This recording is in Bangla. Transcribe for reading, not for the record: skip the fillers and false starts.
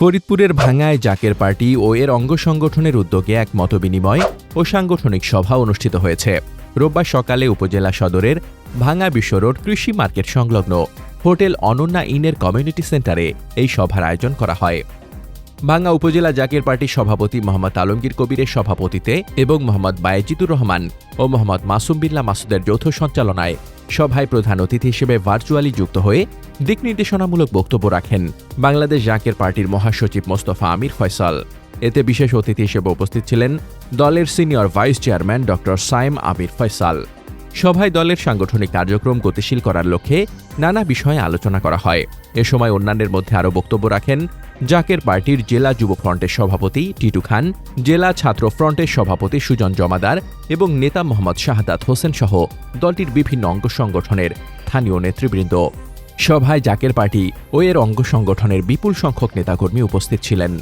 ফরিদপুরের ভাঙ্গায় জাকের পার্টি ও এর অঙ্গ সংগঠনের উদ্যোগে এক মতবিনিময় ও সাংগঠনিক সভা অনুষ্ঠিত হয়েছে। রোববার সকালে উপজেলা সদরের ভাঙ্গা বিশ্ব রোড কৃষি মার্কেট সংলগ্ন হোটেল অনন্যা ইনের কমিউনিটি সেন্টারে এই সভার আয়োজন করা হয়। ভাঙ্গা উপজেলা জাকের পার্টির সভাপতি মোহাম্মদ আলমগীর কবিরের সভাপতিত্বে এবং মোহাম্মদ বায়েজিদুর রহমান ও মোহাম্মদ মাসুম বিল্লাহ মাসুদের যৌথ সঞ্চালনায় সভায় প্রধান অতিথি হিসেবে ভার্চুয়ালি যুক্ত হয়ে দিক নির্দেশনামূলক বক্তব্য রাখেন বাংলাদেশ জাকের পার্টির মহাসচিব মোস্তফা আমির ফয়সাল। এতে বিশেষ অতিথি হিসেবে উপস্থিত ছিলেন দলের সিনিয়র ভাইস চেয়ারম্যান ড সায়েম আমির ফয়সাল। সভায় দলের সাংগঠনিক কার্যক্রম গতিশীল করার লক্ষ্যে নানা বিষয়ে আলোচনা করা হয়। এ সময় অন্যান্যের মধ্যে আরও বক্তব্য রাখেন জাকের পার্টির জেলা যুব ফ্রন্টের সভাপতি টিটু খান, জেলা ছাত্র ফ্রন্টের সভাপতি সুজন জমাদার এবং নেতা মোহাম্মদ শাহাদাত হোসেন সহ দলটির বিভিন্ন অঙ্গ সংগঠনের স্থানীয় নেতৃবৃন্দ। সভায় জাকের পার্টি ও এর অঙ্গ সংগঠনের বিপুল সংখ্যক নেতাকর্মী উপস্থিত ছিলেন।